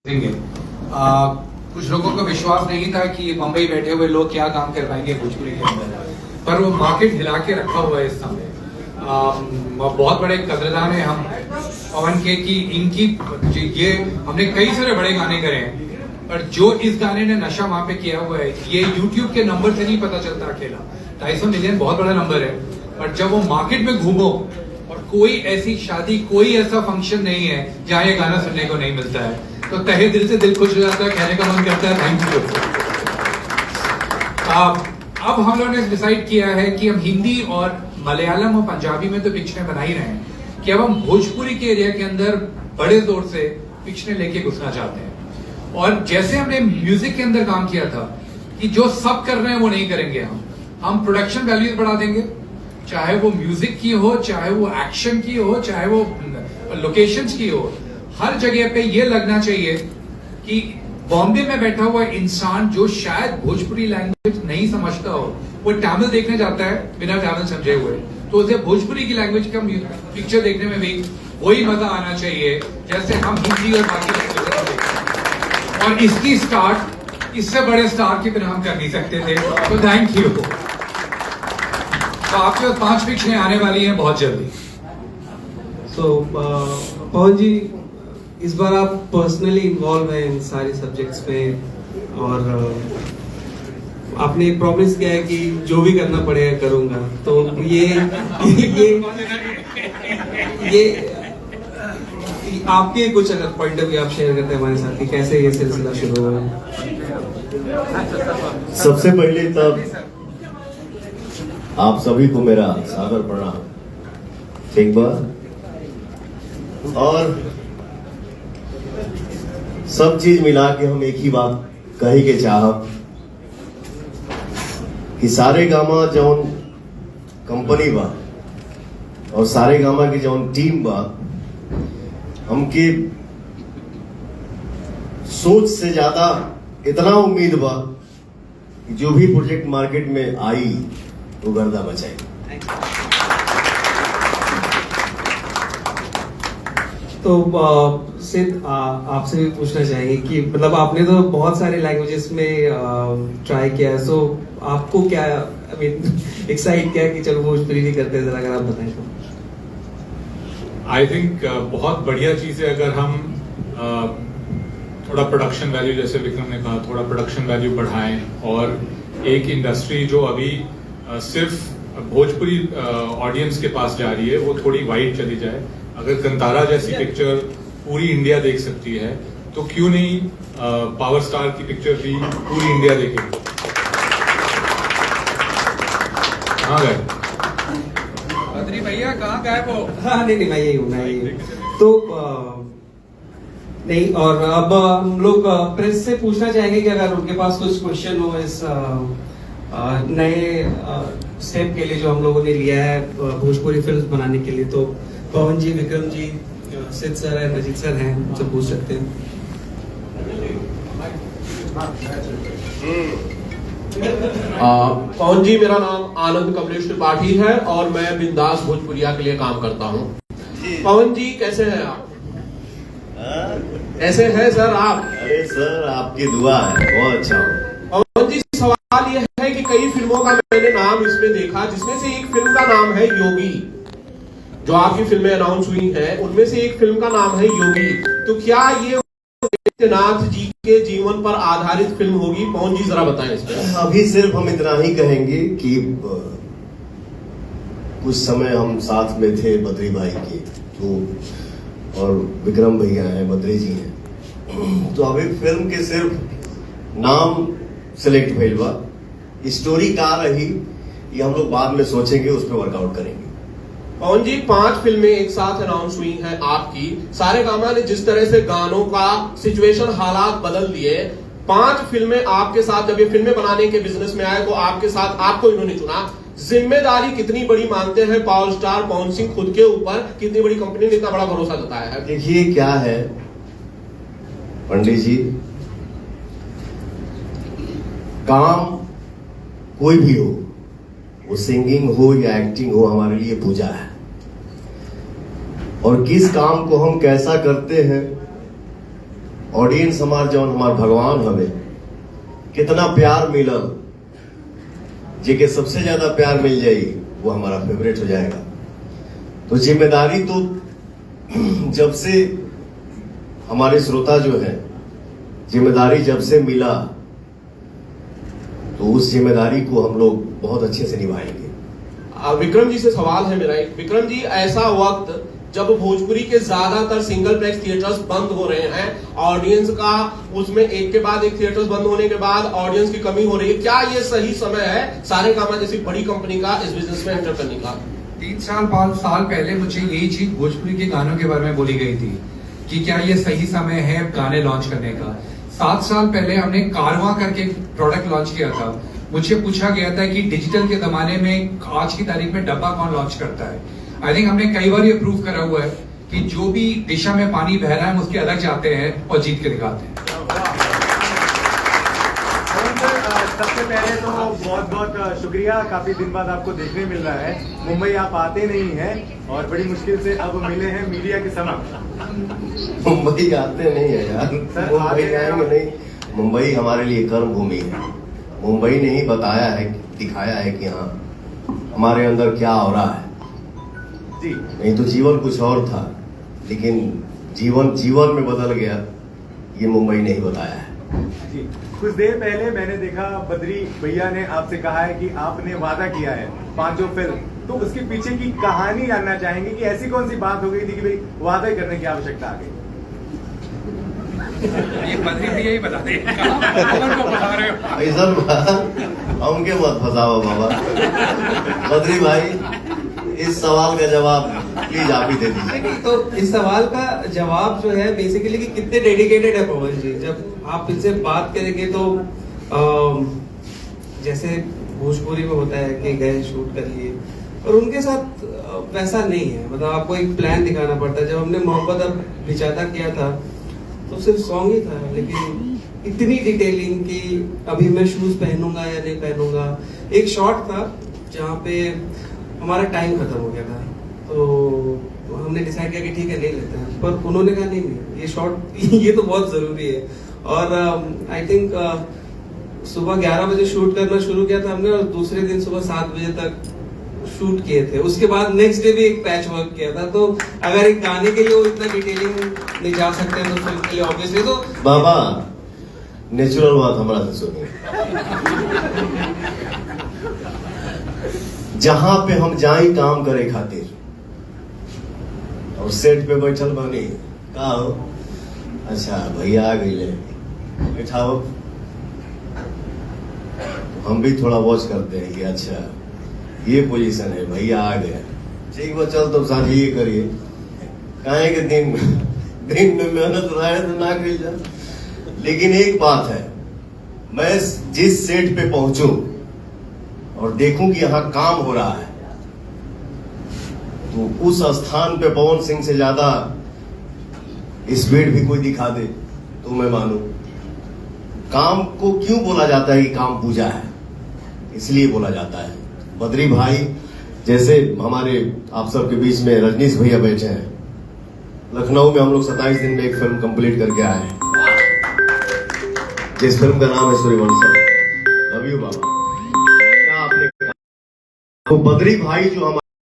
देंगे। कुछ लोगों को विश्वास नहीं था कि मुंबई बैठे हुए लोग क्या काम कर पाएंगे भोजपुरी के अंदर, पर वो मार्केट हिला के रखा हुआ है इस समय। बहुत बड़े कदरदान है हम पवन के कि इनकी ये हमने कई सारे बड़े गाने करे हैं, पर जो इस गाने ने नशा वहां पे किया हुआ है ये YouTube के नंबर से नहीं पता चलता। अकेला 250 मिलियन बहुत बड़ा नंबर है, पर जब वो मार्केट में घूमो और कोई ऐसी शादी कोई ऐसा फंक्शन नहीं है जहाँ ये गाना सुनने को नहीं मिलता है, तो तहे दिल से दिल खुश हो जाता है, कहने का मन करता है थैंक यू। अब हम लोगों ने डिसाइड किया है कि हम हिंदी और मलयालम और पंजाबी में तो पिक्चरें बना ही रहे हैं, कि अब हम भोजपुरी के एरिया के अंदर बड़े जोर से पिक्चरें लेके घुसना चाहते हैं। और जैसे हमने म्यूजिक के अंदर काम किया था कि जो सब कर रहे हैं वो नहीं करेंगे, हम प्रोडक्शन वैल्यूज बढ़ा देंगे, चाहे वो म्यूजिक की हो, चाहे वो एक्शन की हो, चाहे वो लोकेशंस की हो। हर जगह पे ये लगना चाहिए कि बॉम्बे में बैठा हुआ इंसान जो शायद भोजपुरी लैंग्वेज नहीं समझता हो, वो तमिल देखने जाता है बिना तमिल समझे हुए, तो उसे भोजपुरी की लैंग्वेज का पिक्चर देखने में भी वही मजा आना चाहिए जैसे हम हिंदी और बाकी लैंग्वेज देखते हैं। और इसकी स्टार्ट इससे बड़े स्टार की तरह हम कर नहीं सकते थे, तो थैंक यू। तो आपके 5 पिक्चरें आने वाली हैं बहुत जल्दी। पवन जी, इस बार आप पर्सनली इन्वॉल्व हैं इन सारे सब्जेक्ट्स में, और आपने प्रॉमिस किया है कि जो भी करना पड़ेगा करूंगा। तो ये आपके कुछ अगर पॉइंट ऑफ व्यू आप शेयर करते हैं हमारे साथ कि कैसे ये सिलसिला शुरू हुआ है। सबसे पहले तब आप सभी को मेरा सादर प्रणाम एक बार। और सब चीज मिला के हम एक ही बात कहे के चाह कि सारे गामा जौन कंपनी बा और सारे गामा की जौन टीम बा, हमके सोच से ज्यादा इतना उम्मीद बा कि जो भी प्रोजेक्ट मार्केट में आई वो गर्दा बचाई। तो सिद्ध, आपसे भी पूछना चाहेंगे कि मतलब आपने तो बहुत सारे लैंग्वेजेस में ट्राई किया है, सो आपको क्या एक्साइट किया कि चलो भोजपुरी भी करते हैं, जरा अगर आप बताएं तो। आई थिंक बहुत बढ़िया चीज है अगर हम थोड़ा प्रोडक्शन वैल्यू, जैसे विक्रम ने कहा, थोड़ा प्रोडक्शन वैल्यू बढ़ाएं और एक इंडस्ट्री जो अभी सिर्फ भोजपुरी ऑडियंस के पास जा रही है वो थोड़ी वाइड चली जाए। अगर कंतारा जैसी पिक्चर पूरी इंडिया देख सकती है तो क्यों नहीं पावर स्टार की पिक्चर भी पूरी इंडिया देखेगी। कहाँ गए बद्री भैया, कहाँ गए वो? हाँ नहीं मैं यही हूँ। तो नहीं, और अब हम लोग प्रेस से पूछना चाहेंगे कि अगर उनके पास कुछ क्वेश्चन हो इस नए स्टेप के लिए जो हम लोगों ने लिया है भोजपुरी फिल्म बनाने के लिए, तो पवन जी, विक्रम जी, सिद्ध सर है, मजीद सर हैं, उनसे पूछ सकते हैं। पवन जी, मेरा नाम आनंद कमलेश त्रिपाठी है और मैं बिंदास भोजपुरिया के लिए काम करता हूँ। पवन जी, कैसे हैं आप? कैसे हैं सर आप? अरे सर, आपकी दुआ है, बहुत अच्छा हो। पवन जी, सवाल यह है कि कई फिल्मों का मैंने नाम इसमें देखा, जिसमें से एक फिल्म का नाम है योगी। जो आपकी फिल्में अनाउंस हुई हैं उनमें से एक फिल्म का नाम है योगी। तो क्या ये नाथ जी के जीवन पर आधारित फिल्म होगी? पवन जी, जरा बताएं इस पर। अभी सिर्फ हम इतना ही कहेंगे कि कुछ समय हम साथ में थे बद्री भाई के, तो और विक्रम भैया हैं, बद्री जी हैं, तो अभी फिल्म के सिर्फ नाम सिलेक्ट भइल बा। स्टोरी का रही ये हम लोग बाद में सोचेंगे, उस पर वर्कआउट करेंगे। पवन जी, 5 फिल्में एक साथ अनाउंस हुई हैं आपकी। सारे गामा ने जिस तरह से गानों का सिचुएशन, हालात बदल दिए, 5 फिल्में आपके साथ जब ये फिल्में बनाने के बिजनेस में आए तो आपके साथ आपको इन्होंने चुना। जिम्मेदारी कितनी बड़ी मानते हैं पावर स्टार पवन सिंह खुद के ऊपर? कितनी बड़ी कंपनी ने इतना बड़ा भरोसा जताया है? देखिए क्या है पंडित जी, काम कोई भी हो, वो सिंगिंग हो या एक्टिंग हो, हमारे लिए पूजा है। और किस काम को हम कैसा करते हैं ऑडियंस हमार जौन हमार भगवान हमें कितना प्यार मिलल, जेके सबसे ज्यादा प्यार मिल जाई वो हमारा फेवरेट हो जाएगा। तो जिम्मेदारी तो जब से हमारे श्रोता जो है, जिम्मेदारी जब से मिला तो उस जिम्मेदारी को हम लोग बहुत अच्छे से निभाएंगे। विक्रम जी से सवाल है मेरा एक। विक्रम जी, ऐसा वक्त जब भोजपुरी के ज्यादातर सिंगल प्लेक्स थिएटर्स बंद हो रहे हैं, ऑडियंस का उसमें एक के बाद एक थिएटर्स बंद होने के बाद ऑडियंस की कमी हो रही है, क्या ये सही समय है सारेगामा जैसी बड़ी कंपनी का इस बिजनेस में एंटर करने का? 3 साल 5 साल पहले मुझे यही चीज भोजपुरी के गानों के बारे में बोली गई थी कि क्या ये सही समय है गाने लॉन्च करने का। 7 साल पहले हमने कारवां करके प्रोडक्ट लॉन्च किया था। मुझे पूछा गया था कि डिजिटल के जमाने में आज की तारीख में डब्बा कौन लॉन्च करता है। आई थिंक हमने कई बार ये प्रूव करा हुआ है कि जो भी दिशा में पानी बह रहा है हम उसके अलग जाते हैं और जीत के दिखाते हैं। सबसे पहले तो बहुत बहुत शुक्रिया, काफी दिन बाद आपको देखने मिल रहा है। मुंबई आप आते नहीं हैं और बड़ी मुश्किल से अब मिले हैं मीडिया के समक्ष। मुंबई आते नहीं है यार, मुंबई आएंगे नहीं। मुंबई हमारे लिए कर्म भूमि है। मुंबई ने ही बताया है, दिखाया है कि हाँ हमारे अंदर क्या हो रहा है। जी, नहीं तो जीवन कुछ और था, लेकिन जीवन में बदल गया, ये मुंबई ने ही बताया है। जी, कुछ देर पहले मैंने देखा बद्री भैया ने आपसे कहा है कि आपने वादा किया है 5 फिल्म, तो उसके पीछे की कहानी जानना चाहेंगे कि ऐसी कौन सी बात हो गई थी कि भाई वादा करने की आवश्यकता आ गई? ये बद्री भैया ही बता दें। कौन को बता रहे हो? ऐसा हमके मत फंसाओ बाबा। बद्री भाई, इस सवाल का जवाब प्लीज आप ही दे दीजिए। तो इस सवाल का जवाब जो है बेसिकली कि कितने डेडिकेटेड है पवन जी। जब आप इनसे बात करेंगे तो जैसे भोजपुरी में होता है कि गए शूट कर लिए, और उनके साथ वैसा नहीं है। मतलब आपको एक प्लान दिखाना पड़ता है। जब हमने मोहब्बत अब बिचाता किया था तो सिर्फ सॉन्ग ही था, लेकिन इतनी डिटेलिंग कि अभी मैं शूज पहनूंगा या नहीं पहनूंगा। एक शॉट था जहाँ पे हमारा टाइम खत्म हो गया था, तो हमने डिसाइड किया कि ठीक है नहीं लेते हैं, पर उन्होंने कहा नहीं ये शॉट ये तो बहुत जरूरी है। और आई थिंक सुबह 11 बजे शूट करना शुरू किया था हमने, और दूसरे दिन सुबह 7 बजे तक शूट किए थे। उसके बाद नेक्स्ट डे भी एक पैच वर्क किया था। तो अगर एक गाने के लिए वो इतना डिटेलिंग नहीं जा सकते हैं तो फिल्म के लिए ऑब्वियसली तो बाबा नेचुरल बात हमारा से सुनिए। जहां पे हम जाई काम करे खातिर और सेट पे बैठल बनी का हो, अच्छा भैया आ गई बैठाओ, हम भी थोड़ा वॉच करते हैं कि अच्छा ये पोजीशन है, भैया आ गए, ठीक बा चल तो साझी ये करिए। काहे के दिन में मेहनत रहे तो ना करी जा। लेकिन एक बात है, मैं जिस सेट पे पहुंचूं और देखूं कि यहां काम हो रहा है, तो उस स्थान पे पवन सिंह से ज्यादा स्पीड भी कोई दिखा दे तो मैं मानूं। काम को क्यों बोला जाता है कि काम पूजा है, इसलिए बोला जाता है। बद्री भाई जैसे हमारे आप सबके बीच में रजनीश भैया बैठे हैं, लखनऊ में हम लोग 27 दिन में एक फिल्म कंप्लीट करके आए हैं, जिस फिल्म का नाम है सूर्यवंशम। लव यू बाबा। क्या आपने तो बद्री भाई जो हमारे